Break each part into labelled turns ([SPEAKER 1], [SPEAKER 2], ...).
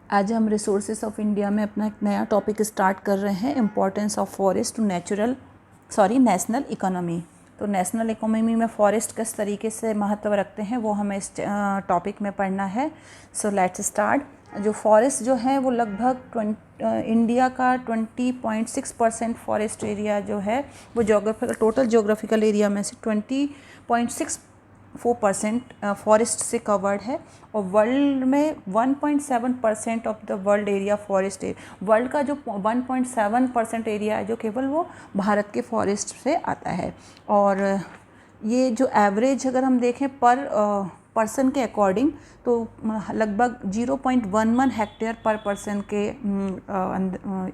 [SPEAKER 1] आज हम resources of India में अपना एक नया टॉपिक स्टार्ट कर रहे हैं, importance of forest to national economy. तो नेशनल इकोनॉमी में फॉरेस्ट किस तरीके से महत्व रखते हैं वो हमें इस टॉपिक में पढ़ना है। So let's start. जो फॉरेस्ट जो है वो लगभग इंडिया का 20.6% फॉरेस्ट एरिया जो है वो टोटल जोग्राफिकल एरिया में से 20.64% फॉरेस्ट से कवर्ड है। और वर्ल्ड में 1.7% of the world area forest है। वर्ल्ड का जो 1.7% एरिया है जो केवल वो भारत के फॉरेस्ट से आता है। और ये जो एवरेज अगर हम देखें पर पर्सन के अकॉर्डिंग तो लगभग 0.11 हेक्टेयर पर पर्सन के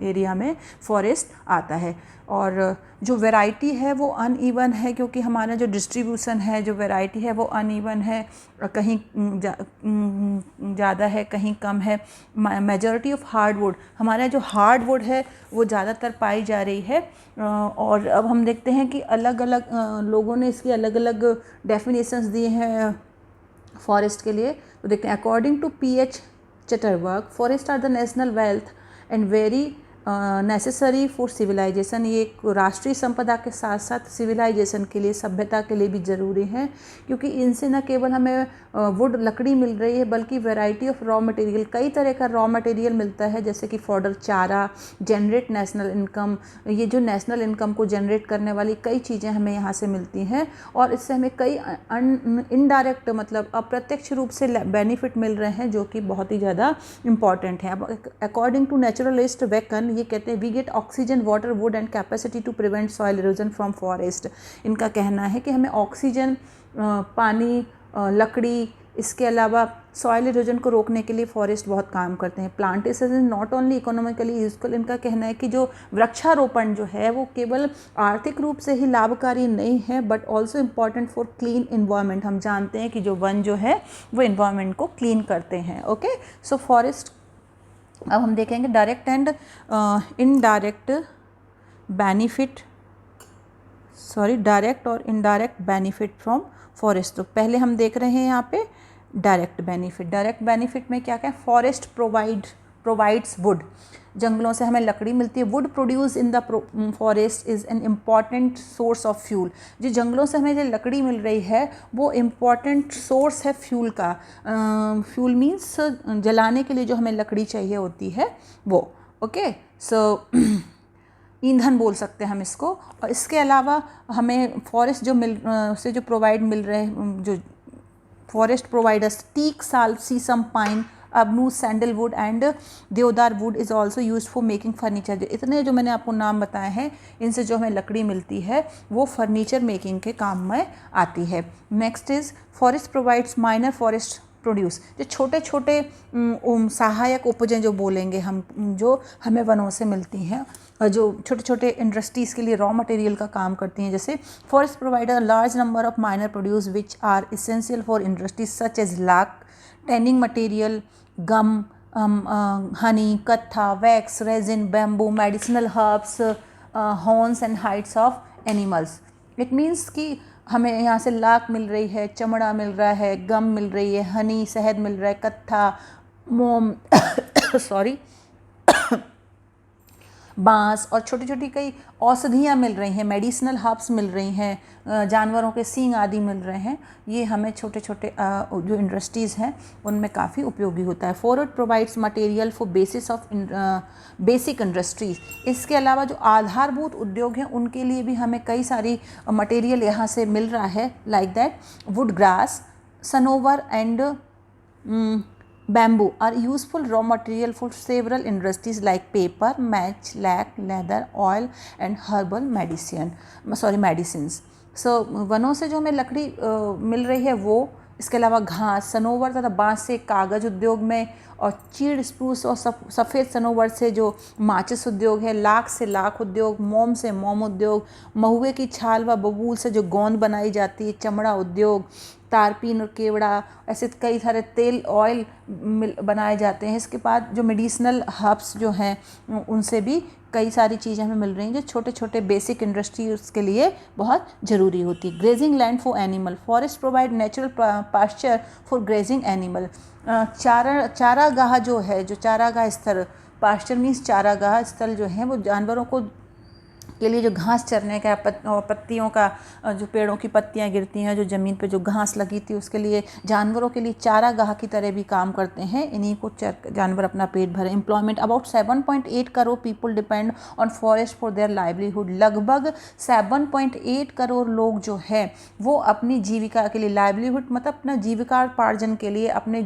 [SPEAKER 1] एरिया में फॉरेस्ट आता है। और जो वैरायटी है वो अनइवन है, क्योंकि हमारा जो डिस्ट्रीब्यूशन है, जो वैरायटी है वो अनइवन है, कहीं ज़्यादा है कहीं कम है। मेजॉरिटी ऑफ हार्डवुड, हमारा जो हार्डवुड है वो ज़्यादातर पाई जा रही है। और अब हम देखते हैं कि अलग अलग लोगों ने इसकी अलग अलग डेफिनेशंस दिए हैं फॉरेस्ट के लिए। तो देखते हैं, अकॉर्डिंग टू PH चटरवर्क, forest are the national wealth and very necessary for civilization. ये एक राष्ट्रीय संपदा के साथ साथ सिविलाइजेशन के लिए, सभ्यता के लिए भी ज़रूरी है, क्योंकि इनसे न केवल हमें वुड लकड़ी मिल रही है बल्कि वैरायटी ऑफ रॉ मटेरियल, कई तरह का रॉ मटेरियल मिलता है, जैसे कि फॉडर, चारा, जनरेट नेशनल इनकम। ये जो नेशनल इनकम को जनरेट करने वाली कई चीज़ें हमें यहाँ से मिलती हैं। और इससे हमें कई इनडायरेक्ट मतलब अप्रत्यक्ष रूप से बेनिफिट मिल रहे हैं, जो कि बहुत ही ज़्यादा इम्पॉर्टेंट है। अब अकॉर्डिंग टू नेचुरलिस्ट वेकन ये कहते हैं, we get oxygen, water, wood and capacity to prevent soil erosion from forest. इनका कहना है कि हमें ऑक्सीजन, पानी, लकड़ी, इसके अलावा सॉइल इरोजन को रोकने के लिए फॉरेस्ट बहुत काम करते हैं। Plantation is not only economically useful. इनका कहना है कि जो वृक्षारोपण जो है वो केवल आर्थिक रूप से ही लाभकारी नहीं है but also important for clean environment. हम जानते हैं कि जो वन जो है वो इन्वायरमेंट को क्लीन करते हैं। ओके, सो फॉरेस्ट अब हम देखेंगे direct and indirect benefit, direct और इनडायरेक्ट बेनिफिट फ्रॉम फॉरेस्ट। तो पहले हम देख रहे हैं यहाँ पे डायरेक्ट बेनिफिट। डायरेक्ट बेनिफिट में क्या क्या है? फॉरेस्ट प्रोवाइड्स वुड, जंगलों से हमें लकड़ी मिलती है। Would produce in the forest is an important source of fuel. जो जंगलों से हमें जो लकड़ी मिल रही है वो इम्पॉर्टेंट सोर्स है फ्यूल का। फ्यूल मीन्स जलाने के लिए जो हमें लकड़ी चाहिए होती है वो। ओके, सो ईंधन बोल सकते हैं हम इसको। और इसके अलावा हमें फॉरेस्ट से जो प्रोवाइड मिल रहे हैं, जो फॉरेस्ट प्रोवाइडर्स, टीक, साल, सीसम, पाइन, अबनू, सैंडलवुड एंड देवदार would is also use for making furniture. इतने जो मैंने आपको नाम बताए हैं, इनसे जो हमें लकड़ी मिलती है वो फर्नीचर मेकिंग के काम में आती है। Next is forest provides minor forest produce, जो छोटे छोटे सहायक उपजें जो बोलेंगे हम, जो हमें वनों से मिलती हैं, जो छोटे छोटे इंडस्ट्रीज़ के लिए रॉ मटेरियल का काम करती हैं। जैसे forest provider large number of minor produce which are essential for industries such as lac, tanning material, gum, honey, कत्था, wax, resin, bamboo, medicinal herbs, horns and hides of animals. It means कि हमें यहाँ से लाख मिल रही है, चमड़ा मिल रहा है, गम मिल रही है, हनी, शहद मिल रहा है, कत्था, मोम बांस, और छोटी छोटी कई औषधियाँ मिल रही हैं, मेडिसिनल हर्ब्स मिल रही हैं, जानवरों के सींग आदि मिल रहे हैं। ये हमें छोटे छोटे जो इंडस्ट्रीज़ हैं उनमें काफ़ी उपयोगी होता है। Forest provides material for basic industries. इसके अलावा जो आधारभूत उद्योग हैं उनके लिए भी हमें कई सारी मटेरियल यहाँ से मिल रहा है, like that would, grass, Sanobar and bamboo are useful raw material for several industries like paper, match, lac, leather, oil and herbal medicines. So वनों से जो हमें लकड़ी मिल रही है वो, इसके अलावा घास, सनोवर तथा बांस से कागज़ उद्योग में, और चीड़, स्प्रूस और सफ़ेद सनोवर से जो माचिस उद्योग है, लाख से लाख उद्योग, मोम से मोम उद्योग, महुए की छाल व बबूल से जो गोंद बनाई जाती है, चमड़ा उद्योग, तारपीन और केवड़ा, ऐसे कई सारे तेल, ऑयल बनाए जाते हैं। इसके बाद जो मेडिसिनल हर्ब्स जो हैं उनसे भी कई सारी चीज़ें हमें मिल रही हैं जो छोटे छोटे बेसिक इंडस्ट्रीज के लिए बहुत ज़रूरी होती है। Grazing land for animal, forest provide natural pasture for grazing animal. चारागाह जो है, जो चारागाह स्थल, पास्चर मीन्स चारागाह स्थल जो है वो जानवरों को के लिए जो घास चरने का पत्तियों का, जो पेड़ों की पत्तियां गिरती हैं, जो ज़मीन पे जो घास लगी थी उसके लिए, जानवरों के लिए चारागाह की तरह भी काम करते हैं। इन्हीं को जानवर अपना पेट भरे। Employment, about 7.8 crore people depend on forest for their livelihood. लगभग 7.8 करोड़ लोग जो है वो अपनी जीविका के लिए, लाइवलीहुड मतलब अपना जीविकापार्जन के लिए, अपने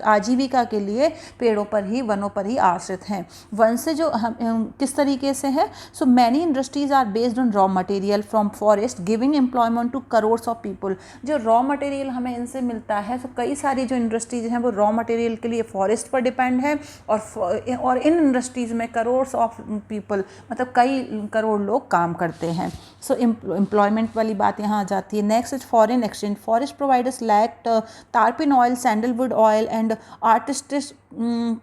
[SPEAKER 1] आजीविका के लिए पेड़ों पर ही, वनों पर ही आश्रित हैं। वन से जो किस तरीके से है, so many industries are based on raw material from forest giving employment to crores of people. जो रॉ मटेरियल हमें इनसे मिलता है, तो कई सारी जो इंडस्ट्रीज हैं वो रॉ मटेरियल के लिए फॉरेस्ट पर डिपेंड है, और इन इंडस्ट्रीज में करोड्स ऑफ पीपल मतलब कई करोड़ लोग काम करते हैं। सो एम्प्लॉयमेंट वाली बात यहाँ आ जाती है। Next is foreign exchange. Forest providers lac tarpaulin oil, sandalwood oil and artistic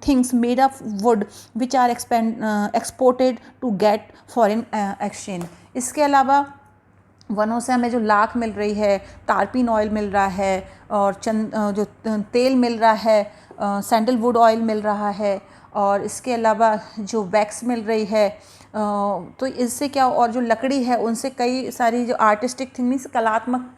[SPEAKER 1] things made of wood which are exported to get foreign exchange। इसके अलावा वनों से हमें जो लाख मिल रही है, टारपिन ऑयल मिल रहा है, और जो तेल मिल रहा है, सैंडलवुड ऑयल मिल रहा है, और इसके अलावा जो वैक्स मिल रही है, तो इससे क्या, और जो लकड़ी है उनसे कई सारी जो आर्टिस्टिक थिंग मीन्स कलात्मक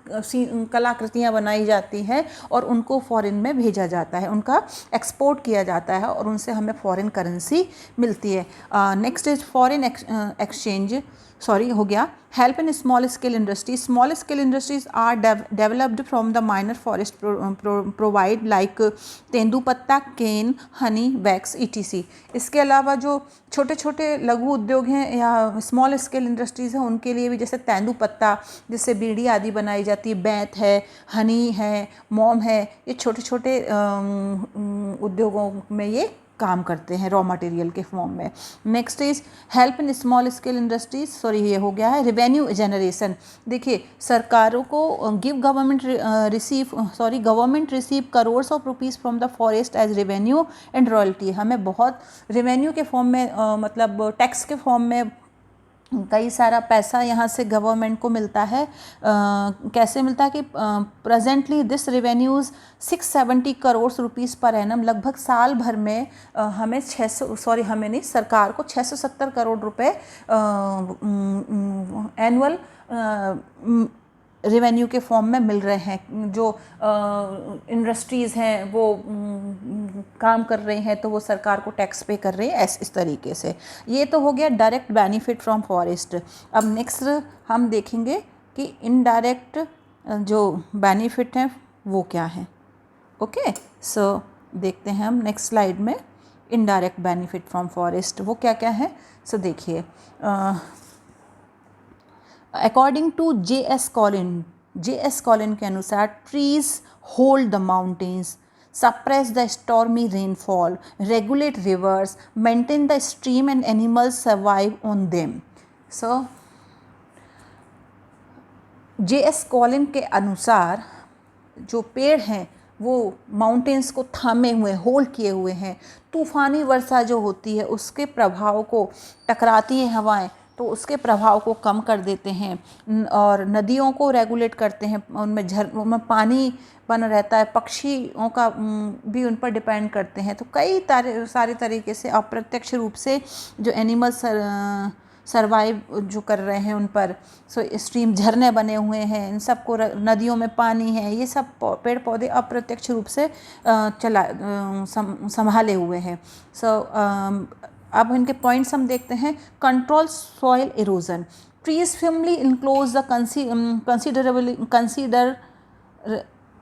[SPEAKER 1] कलाकृतियाँ बनाई जाती हैं और उनको फॉरेन में भेजा जाता है, उनका एक्सपोर्ट किया जाता है और उनसे हमें फॉरेन करेंसी मिलती है। Next is foreign exchange, sorry हो गया। Help in small scale industries. Small scale industries are developed from the minor forest provide like तेंदुपत्ता, केन, हनी, वैक्स etc। इसके अलावा जो छोटे छोटे लघु उद्योग हैं या स्मॉल स्केल इंडस्ट्रीज़ हैं उनके लिए भी, जैसे तेंदुपत्ता जिससे बीड़ी आदि बनाई जाती है, बैंत है, हनी है, मोम है, ये छोटे छोटे उद्योगों में ये काम करते हैं रॉ मटेरियल के फॉर्म में। Next is help in small scale industries, sorry ये हो गया है। रेवेन्यू जनरेशन, देखिए सरकारों को government receive crores of rupees from the forest as revenue and royalty. हमें बहुत रेवेन्यू के फॉर्म में मतलब टैक्स के फॉर्म में कई सारा पैसा यहाँ से गवर्नमेंट को मिलता है। कैसे मिलता है कि presently this revenues 670 crore rupees per annum. लगभग साल भर में हमें सरकार को 670 करोड़ रुपए एनुअल रेवेन्यू के फॉर्म में मिल रहे हैं। जो इंडस्ट्रीज़ हैं वो काम कर रहे हैं तो वो सरकार को टैक्स पे कर रहे हैं इस तरीके से। ये तो हो गया डायरेक्ट बेनिफिट फ्रॉम फॉरेस्ट। अब नेक्स्ट हम देखेंगे कि इनडायरेक्ट जो बेनिफिट हैं वो क्या है। ओके, सो देखते हैं हम नेक्स्ट स्लाइड में इनडायरेक्ट बेनिफिट फ्रॉम फॉरेस्ट वो क्या क्या है। सो देखिए, अकॉर्डिंग टू J.S. कॉलिन के अनुसार trees hold the mountains, suppress the stormy rainfall, regulate reverse, maintain the stream and animals survive on them. So J.S. Colin के अनुसार जो पेड़ हैं वो माउंटेन्स को थामे हुए, होल्ड किए हुए हैं। तूफ़ानी वर्षा जो होती है उसके प्रभाव को, टकराती हैं हवाएं तो उसके प्रभाव को कम कर देते हैं, और नदियों को रेगुलेट करते हैं, उनमें पानी बना रहता है, पक्षियों का भी उन पर डिपेंड करते हैं। तो कई सारे तरीके से अप्रत्यक्ष रूप से जो एनिमल्स सरवाइव जो कर रहे हैं उन पर। सो स्ट्रीम, झरने बने हुए हैं, इन सब को, नदियों में पानी है, ये सब पेड़ पौधे अप्रत्यक्ष रूप से संभाले हुए हैं। सो अब इनके पॉइंट्स हम देखते हैं। Control soil erosion, trees firmly enclose the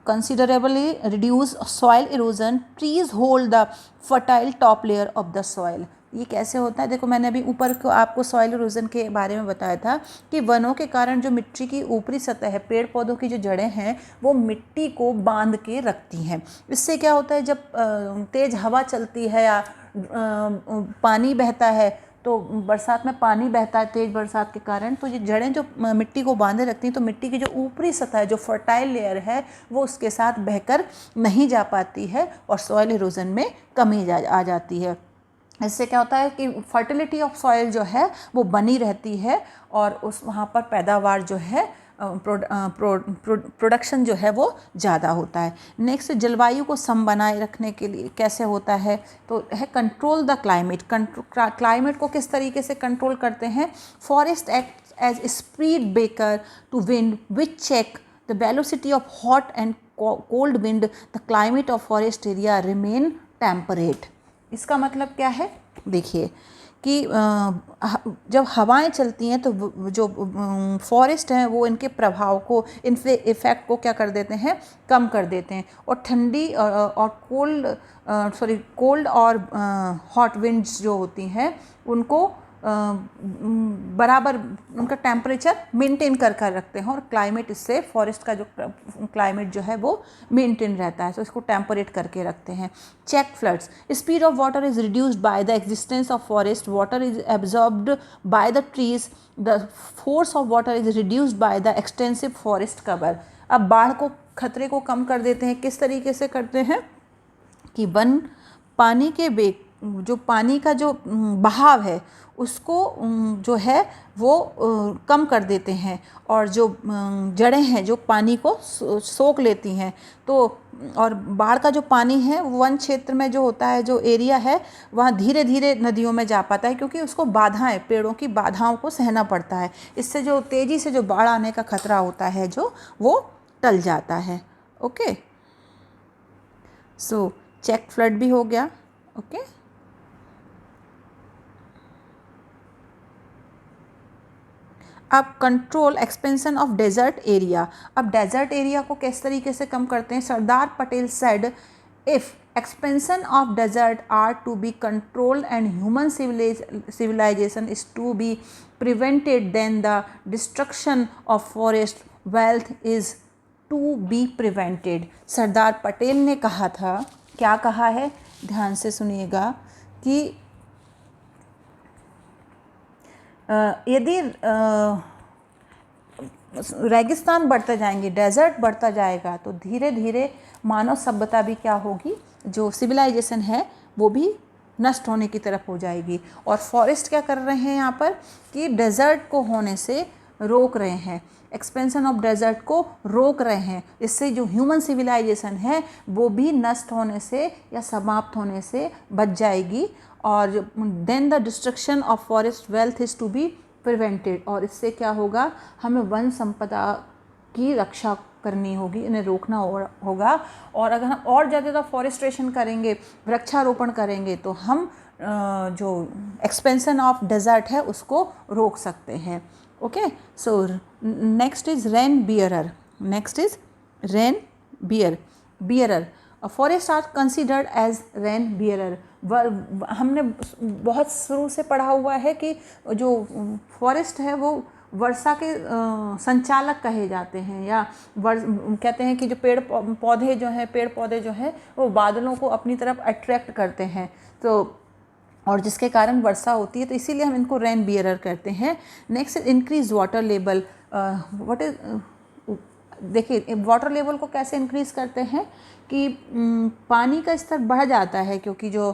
[SPEAKER 1] considerably reduce soil erosion, trees hold the fertile top layer of the soil। ये कैसे होता है, देखो मैंने अभी ऊपर को आपको सॉइल इरोजन के बारे में बताया था कि वनों के कारण जो मिट्टी की ऊपरी सतह है, पेड़ पौधों की जो जड़ें हैं वो मिट्टी को बांध के रखती हैं। इससे क्या होता है, जब तेज़ हवा चलती है या पानी बहता है, तो बरसात में पानी बहता है तेज़ बरसात के कारण, तो ये जड़ें जो मिट्टी को बांधे रखती हैं, तो मिट्टी की जो ऊपरी सतह है, जो फर्टाइल लेयर है, वो उसके साथ बहकर नहीं जा पाती है और सॉइल इरोजन में कमी आ जाती है। इससे क्या होता है कि फर्टिलिटी ऑफ सॉइल जो है वो बनी रहती है और उस वहाँ पर पैदावार जो है प्रोडक्शन जो है वो ज़्यादा होता है। नेक्स्ट, जलवायु को सम बनाए रखने के लिए कैसे होता है, तो है कंट्रोल द क्लाइमेट। क्लाइमेट को किस तरीके से कंट्रोल करते हैं? Forest act as speed breaker to wind which check the velocity of hot and cold wind, the climate of forest area remain temperate. इसका मतलब क्या है? देखिए कि जब हवाएं चलती हैं तो जो फॉरेस्ट हैं वो इनके प्रभाव को, इनके इफ़ेक्ट को क्या कर देते हैं? कम कर देते हैं। और ठंडी और कोल्ड और हॉट विंड्स जो होती हैं उनको बराबर उनका टेम्परेचर मेंटेन कर रखते हैं। और क्लाइमेट, इससे फॉरेस्ट का जो क्लाइमेट जो है वो मेंटेन रहता है, तो इसको टेम्परेट करके रखते हैं। Check floods, speed of water is reduced by the existence of forest, water is absorbed by the trees, the force of water is reduced by the extensive forest cover. अब बाढ़ को, खतरे को कम कर देते हैं। किस तरीके से करते हैं? कि वन पानी के वेग, जो पानी का जो बहाव है उसको जो है वो कम कर देते हैं, और जो जड़ें हैं जो पानी को सोख लेती हैं। तो और बाढ़ का जो पानी है वन क्षेत्र में जो होता है, जो एरिया है, वहाँ धीरे धीरे नदियों में जा पाता है, क्योंकि उसको बाधाएं, पेड़ों की बाधाओं को सहना पड़ता है। इससे जो तेज़ी से जो बाढ़ आने का खतरा होता है जो वो टल जाता है। ओके, सो चेक फ्लड भी हो गया। ओके, अब control expansion of desert area. अब डेजर्ट एरिया को किस तरीके से कम करते हैं? Sardar Patel said, if expansion of desert are to be controlled and human civilization is to be prevented, then the destruction of forest wealth is to be prevented। Sardar Patel ने कहा था, क्या कहा है? ध्यान से सुनिएगा कि यदि रेगिस्तान बढ़ते जाएंगे, डेजर्ट बढ़ता जाएगा, तो धीरे धीरे मानव सभ्यता भी क्या होगी, जो सिविलाइजेशन है वो भी नष्ट होने की तरफ हो जाएगी। और फॉरेस्ट क्या कर रहे हैं यहाँ पर कि डेजर्ट को होने से रोक रहे हैं, एक्सपेंशन ऑफ डेजर्ट को रोक रहे हैं। इससे जो ह्यूमन सिविलाइजेशन है वो भी नष्ट होने से या समाप्त होने से बच जाएगी। और then the destruction of forest wealth is to be prevented. और इससे क्या होगा? हमें वन संपदा की रक्षा करनी होगी, इन्हें रोकना होगा। और अगर हम और ज़्यादा फॉरेस्ट्रेशन करेंगे, वृक्षारोपण करेंगे, तो हम जो एक्सपेंशन ऑफ डेजर्ट है उसको रोक सकते हैं। Okay, so next is rain bearer. Next is rain bearer. Forest are considered as rain bearer. हमने बहुत शुरू से पढ़ा हुआ है कि जो फॉरेस्ट है वो वर्षा के संचालक कहे जाते हैं, या कहते हैं कि जो पेड़ पौधे जो हैं वो बादलों को अपनी तरफ अट्रैक्ट करते हैं, तो और जिसके कारण वर्षा होती है, तो इसीलिए हम इनको रेन बियरर कहते हैं। Next increase water level. What is, देखिए वाटर लेवल को कैसे इंक्रीज़ करते हैं कि पानी का स्तर बढ़ जाता है, क्योंकि जो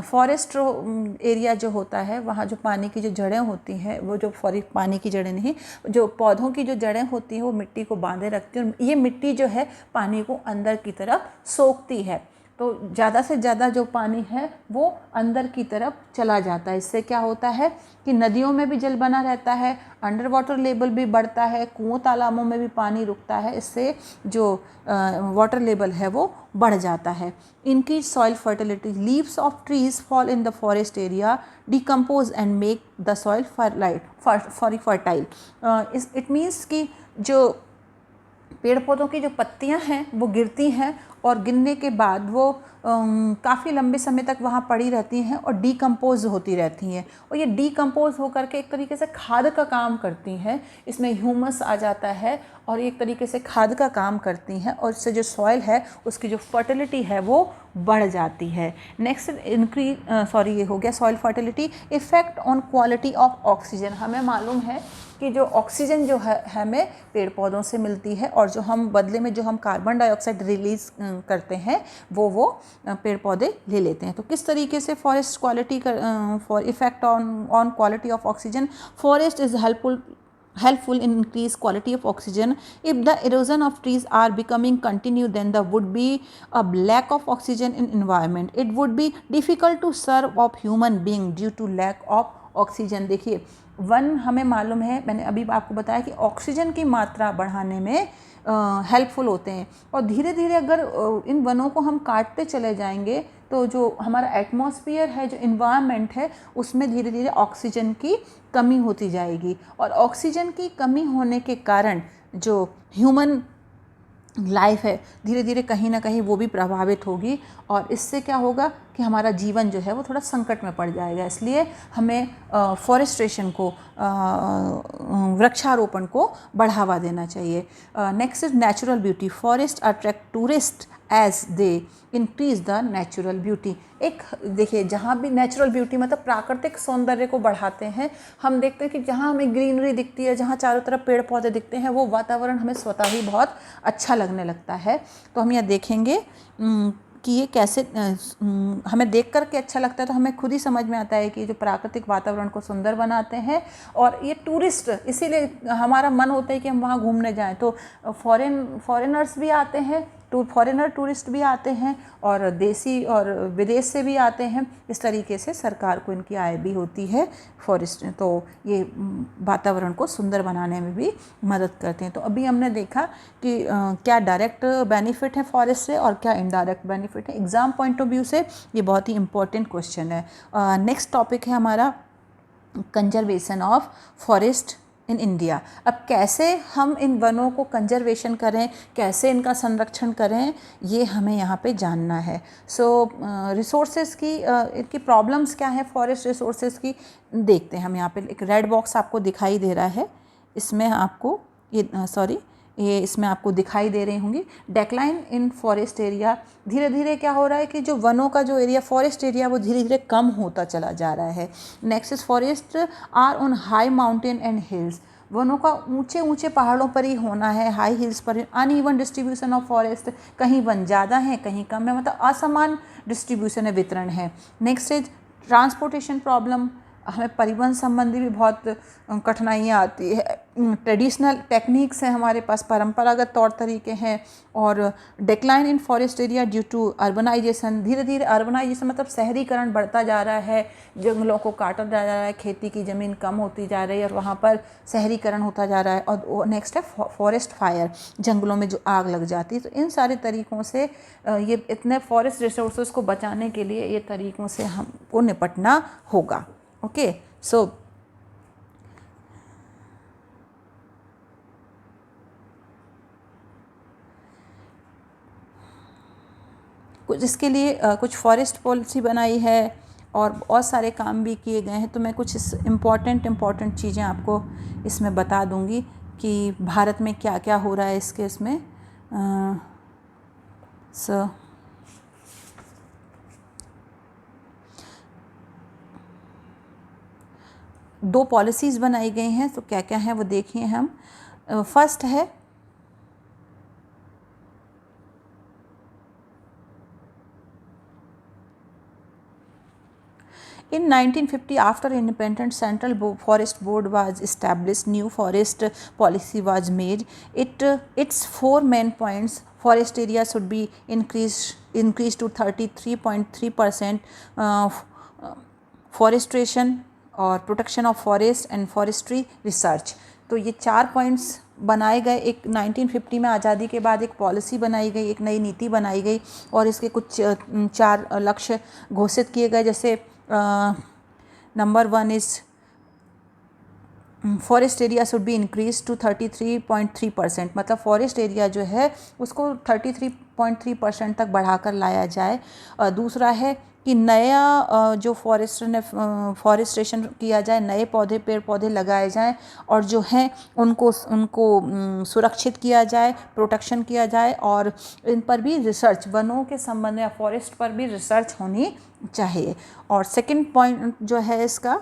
[SPEAKER 1] फॉरेस्ट एरिया जो होता है वहाँ जो पानी की जो जड़ें होती हैं, वो जो पानी की जड़ें नहीं, जो पौधों की जो जड़ें होती हैं वो मिट्टी को बांधे रखती हैं, और ये मिट्टी जो है पानी को अंदर की तरफ सोखती है। तो ज़्यादा से ज़्यादा जो पानी है वो अंदर की तरफ चला जाता है। इससे क्या होता है कि नदियों में भी जल बना रहता है, अंडर वाटर लेवल भी बढ़ता है, कुओं तालाबों में भी पानी रुकता है। इससे जो वाटर लेवल है वो बढ़ जाता है। Increase soil fertility. Leaves of trees fall in the forest area, decompose and make the soil fertile. It means कि जो पेड़ पौधों की जो पत्तियां हैं वो गिरती हैं, और गिरने के बाद वो काफ़ी लंबे समय तक वहाँ पड़ी रहती हैं और डीकम्पोज होती रहती हैं, और ये डीकम्पोज होकर के एक तरीके से खाद का काम करती हैं। इसमें ह्यूमस आ जाता है और एक तरीके से खाद का काम करती हैं, और इससे जो सॉइल है उसकी जो फर्टिलिटी है वो बढ़ जाती है। नेक्स्ट ये हो गया soil fertility. Effect on quality of oxygen. हमें मालूम है कि जो ऑक्सीजन जो है हमें पेड़ पौधों से मिलती है, और जो हम बदले में जो हम कार्बन डाइऑक्साइड रिलीज़ करते हैं वो पेड़ पौधे ले लेते हैं। तो किस तरीके से forest quality for effect on quality of oxygen, forest is helpful in increase quality of oxygen. If the erosion of trees are becoming continued, then there would be a lack of oxygen in environment. It would be difficult to serve of human being due to lack of oxygen. देखिए, one हमें मालूम है, मैंने अभी आपको बताया कि oxygen की मात्रा बढ़ाने में हेल्पफुल होते हैं, और धीरे धीरे अगर इन वनों को हम काटते चले जाएंगे तो जो हमारा एटमॉस्फेयर है, जो इन्वायरमेंट है, उसमें धीरे धीरे ऑक्सीजन की कमी होती जाएगी, और ऑक्सीजन की कमी होने के कारण जो ह्यूमन लाइफ है धीरे धीरे कहीं ना कहीं वो भी प्रभावित होगी, और इससे क्या होगा कि हमारा जीवन जो है वो थोड़ा संकट में पड़ जाएगा। इसलिए हमें फॉरेस्ट्रेशन को, वृक्षारोपण को बढ़ावा देना चाहिए। Next is natural beauty. Forest attract tourist as they increase the natural beauty. एक देखिए, जहाँ भी नेचुरल ब्यूटी मतलब प्राकृतिक सौंदर्य को बढ़ाते हैं, हम देखते हैं कि जहाँ हमें ग्रीनरी दिखती है, जहाँ चारों तरफ पेड़ पौधे दिखते हैं, वो वातावरण हमें स्वतः ही बहुत अच्छा लगने लगता है। तो हम यह देखेंगे कि ये कैसे हमें देख कर के अच्छा लगता है, तो हमें खुद ही समझ में आता है कि जो प्राकृतिक वातावरण को सुंदर बनाते हैं, और ये टूरिस्ट, इसीलिए हमारा मन होता है कि हम वहाँ घूमने जाएं। तो फॉरेनर्स भी आते हैं, फॉरेनर टूरिस्ट भी आते हैं, और देसी और विदेश से भी आते हैं। इस तरीके से सरकार को इनकी आय भी होती है फॉरेस्ट, तो ये वातावरण को सुंदर बनाने में भी मदद करते हैं। तो अभी हमने देखा कि क्या डायरेक्ट बेनिफिट है फॉरेस्ट से और क्या इनडायरेक्ट बेनिफिट है। एग्ज़ाम पॉइंट ऑफ व्यू से ये बहुत ही इंपॉर्टेंट क्वेश्चन है। नेक्स्ट टॉपिक है हमारा conservation of forest in India. अब कैसे हम इन वनों को कंजर्वेशन करें, कैसे इनका संरक्षण करें, ये हमें यहाँ पे जानना है। सो रिसोर्सेज की इनकी प्रॉब्लम्स क्या है फॉरेस्ट रिसोर्सेज की, देखते हैं हम। यहाँ पे एक रेड बॉक्स आपको दिखाई दे रहा है, इसमें आपको ये इसमें आपको दिखाई दे रही होंगी डेक्लाइन इन फॉरेस्ट एरिया। धीरे धीरे क्या हो रहा है कि जो वनों का जो एरिया, फॉरेस्ट एरिया, वो धीरे धीरे कम होता चला जा रहा है। Next is forest are on high mountain and hills. वनों का ऊंचे ऊंचे पहाड़ों पर ही होना है, हाई हिल्स पर। अनइवन डिस्ट्रीब्यूशन ऑफ फॉरेस्ट, कहीं वन ज़्यादा है कहीं कम है, मतलब असमान डिस्ट्रीब्यूशन है, वितरण है। नेक्स्ट इज ट्रांसपोर्टेशन प्रॉब्लम, हमें परिवहन संबंधी भी बहुत कठिनाइयाँ आती है। ट्रेडिशनल टेक्निक्स हैं हमारे पास, परंपरागत तौर तरीके हैं। और decline in forest area due to urbanisation, धीरे धीरे अर्बनाइजेशन मतलब शहरीकरण बढ़ता जा रहा है, जंगलों को काटा जा रहा है, खेती की ज़मीन कम होती जा रही है और वहाँ पर शहरीकरण होता जा रहा है। और नेक्स्ट है फॉरेस्ट फायर, जंगलों में जो आग लग जाती है। तो इन सारे तरीक़ों से ये इतने फॉरेस्ट रिसोर्सेज को बचाने के लिए ये तरीक़ों से हमको निपटना होगा। ओके, सो कुछ इसके लिए कुछ फॉरेस्ट पॉलिसी बनाई है और बहुत सारे काम भी किए गए हैं। तो मैं कुछ इम्पॉर्टेंट चीज़ें आपको इसमें बता दूंगी कि भारत में क्या क्या हो रहा है इसके इसमें। दो पॉलिसीज़ बनाई गई हैं, तो क्या क्या हैं वो देखिए हम। फर्स्ट है In 1950, after independence, Central Forest Board was established. New forest policy was made. Its four main points: forest area should be increased to 33.3%. Forestation और protection of forest and forestry research. तो ये 4 points बनाए गए। एक 1950 में आज़ादी के बाद एक पॉलिसी बनाई गई, एक नई नीति बनाई गई, और इसके कुछ 4 लक्ष्य घोषित किए गए। जैसे number 1 is forest area should be increase to 33.3%, मतलब फॉरेस्ट एरिया जो है उसको 33.3% तक बढ़ाकर लाया जाए। दूसरा है कि नया जो फॉरेस्ट्रेशन किया जाए, नए पेड़ पौधे लगाए जाएं, और जो हैं उनको सुरक्षित किया जाए, प्रोटेक्शन किया जाए, और इन पर भी रिसर्च, वनों के संबंध में फॉरेस्ट पर भी रिसर्च होनी चाहिए। और सेकंड पॉइंट जो है इसका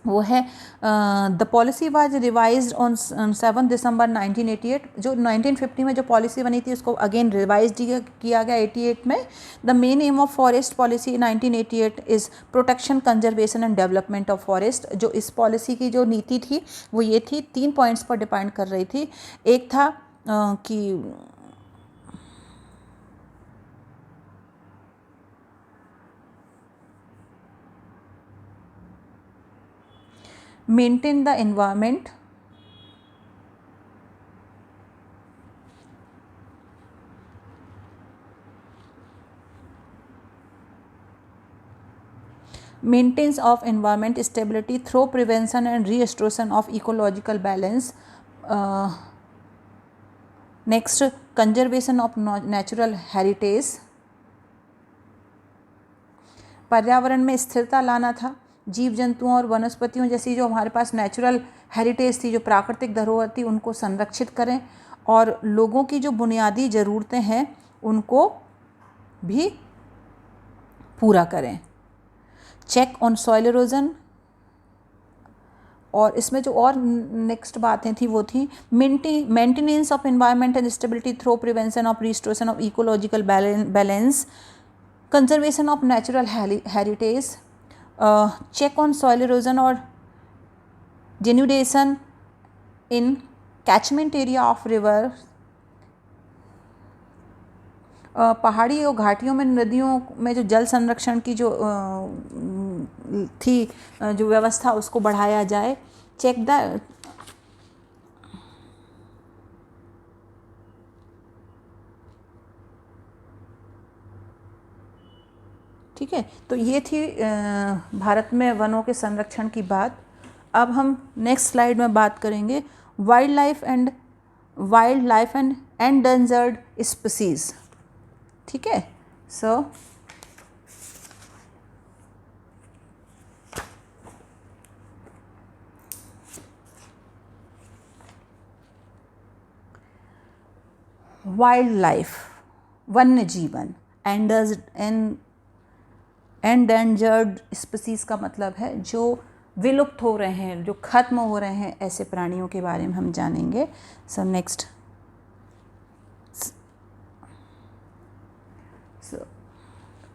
[SPEAKER 1] वो है the policy was revised on 7 दिसंबर 1988। जो 1950 में जो पॉलिसी बनी थी उसको अगेन रिवाइज किया गया 88 में। The main M of forest policy 1988 is protection, conservation and development of forest. जो इस पॉलिसी की जो नीति थी वो ये थी, 3 पॉइंट्स पर डिपेंड कर रही थी। एक था कि maintain the environment, maintenance of environment stability through prevention and restoration of ecological balance. Next, conservation of natural heritage, पर्यावरण में स्थिरता लाना था। जीव जंतुओं और वनस्पतियों जैसी जो हमारे पास नेचुरल हेरिटेज थी, जो प्राकृतिक धरोहर थी, उनको संरक्षित करें और लोगों की जो बुनियादी ज़रूरतें हैं उनको भी पूरा करें। चेक ऑन सॉइल इरोजन, और इसमें जो और नेक्स्ट बातें थी वो थी maintenance of environment and stability through prevention of restoration of ecological balance, conservation of natural heritage, check on soil erosion और denudation in catchment area of river. पहाड़ी और घाटियों में, नदियों में जो जल संरक्षण की जो थी जो व्यवस्था उसको बढ़ाया जाए। चेक द ठीक है, तो ये थी भारत में वनों के संरक्षण की बात। अब हम नेक्स्ट स्लाइड में बात करेंगे wild life and endangered species. ठीक है, सो वाइल्ड लाइफ, वन्य जीवन, एंडेंजर्ड स्पीसीज का मतलब है जो विलुप्त हो रहे हैं, जो खत्म हो रहे हैं, ऐसे प्राणियों के बारे में हम जानेंगे। So next,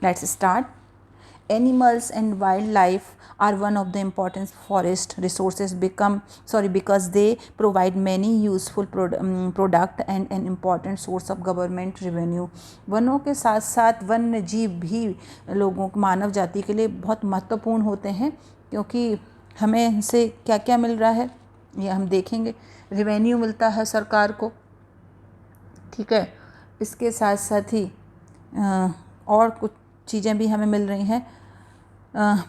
[SPEAKER 1] let's start. Animals and wildlife are one of the important forest resources because they provide many useful product and an important source of government revenue. वनों के साथ साथ वन्य जीव भी लोगों, मानव जाति के लिए बहुत महत्वपूर्ण होते हैं, क्योंकि हमें इनसे क्या क्या मिल रहा है ये हम देखेंगे। रेवेन्यू मिलता है सरकार को, ठीक है, इसके साथ साथ ही और कुछ चीज़ें भी हमें मिल रही हैं।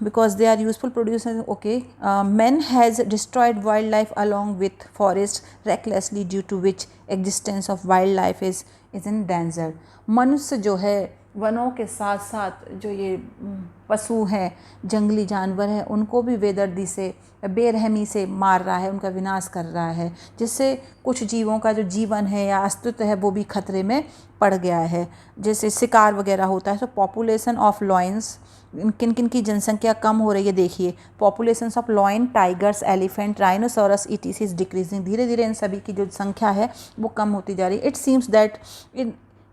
[SPEAKER 1] Because they are useful producer. Okay, man has destroyed wild life along with forest recklessly due to which existence of wild life is in danger. मनुष्य जो है वनों के साथ साथ जो ये पशु हैं, जंगली जानवर हैं, उनको भी बेदर्दी से, बेरहमी से मार रहा है, उनका विनाश कर रहा है, जिससे कुछ जीवों का जो जीवन है या अस्तित्व है वो भी खतरे में पड़ गया है। जैसे शिकार वगैरह होता है, तो पॉपुलेशन ऑफ लॉयंस, किन किन की जनसंख्या कम हो रही है देखिए। Population of lion, tigers, elephant, rhinoceros etc is decreasing. धीरे धीरे इन सभी की जो संख्या है वो कम होती जा रही है। It seems that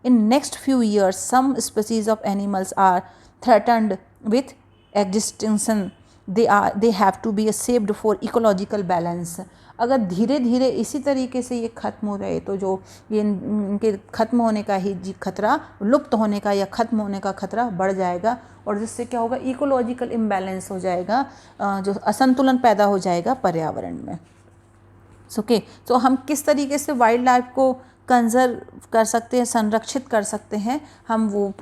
[SPEAKER 1] in next few years some species of animals are threatened with extinction. They have to be saved for ecological balance. अगर धीरे धीरे इसी तरीके से ये खत्म हो रहे तो जो ये इनके खत्म होने का ही खतरा, लुप्त होने का या खत्म होने का खतरा बढ़ जाएगा, और जिससे क्या होगा, इकोलॉजिकल इम्बैलेंस हो जाएगा, जो असंतुलन पैदा हो जाएगा पर्यावरण में। ओके, तो हम किस तरीके से वाइल्ड लाइफ को कंजर्व कर सकते हैं, संरक्षित कर सकते हैं, हम वो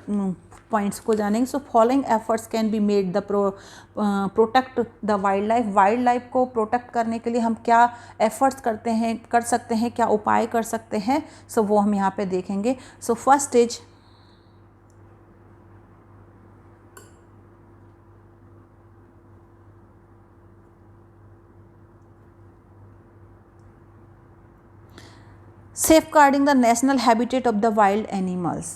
[SPEAKER 1] पॉइंट्स को जानेंगे। So following efforts can be made the protect the wild life. Wild life को प्रोटेक्ट करने के लिए हम क्या एफर्ट्स कर सकते हैं, क्या उपाय कर सकते हैं, सो वो हम यहाँ पे देखेंगे। So first is safeguarding the national habitat of the wild animals.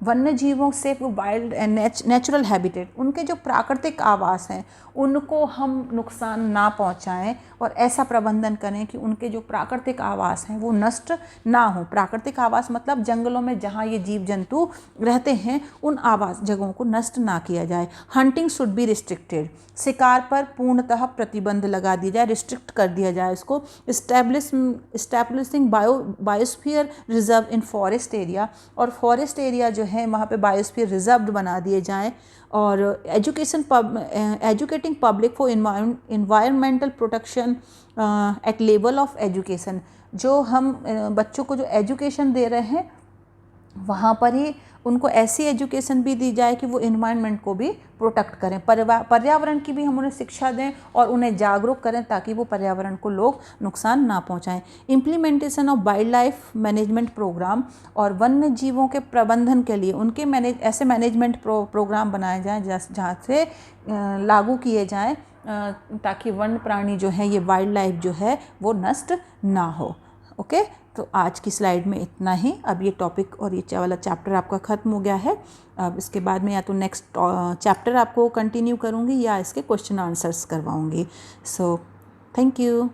[SPEAKER 1] वन्य जीवों से वाइल्ड एंड नेचुरल हैबिटेट, उनके जो प्राकृतिक आवास हैं उनको हम नुकसान ना पहुंचाएं और ऐसा प्रबंधन करें कि उनके जो प्राकृतिक आवास हैं वो नष्ट ना हो। प्राकृतिक आवास मतलब जंगलों में जहां ये जीव जंतु रहते हैं उन आवास जगहों को नष्ट ना किया जाए। हंटिंग शुड बी रिस्ट्रिक्टेड, शिकार पर पूर्णतः प्रतिबंध लगा दिया जाए, रिस्ट्रिक्ट कर दिया जाए इसको। Establishing biosphere reserve in forest area, और फॉरेस्ट एरिया जो है वहाँ पे बायोस्फीयर रिजर्व बना दिए जाएं। और educating public for environmental protection at level of education, जो हम बच्चों को जो एजुकेशन दे रहे हैं वहाँ पर ही उनको ऐसी एजुकेशन भी दी जाए कि वो इन्वायरमेंट को भी प्रोटेक्ट करें, पर्यावरण की भी हम उन्हें शिक्षा दें और उन्हें जागरूक करें ताकि वो पर्यावरण को लोग नुकसान ना पहुंचाएं। Implementation of wild life management programme, और वन्य जीवों के प्रबंधन के लिए उनके ऐसे मैनेजमेंट प्रोग्राम बनाए जाएँ जहाँ से लागू किए जाएँ ताकि वन्य प्राणी जो है, ये वाइल्ड लाइफ जो है वो नष्ट ना हो। ओके, तो आज की स्लाइड में इतना ही। अब ये टॉपिक और ये वाला चैप्टर आपका ख़त्म हो गया है। अब इसके बाद में या तो नेक्स्ट चैप्टर आपको कंटिन्यू करूँगी या इसके क्वेश्चन आंसर्स करवाऊँगी। So thank you.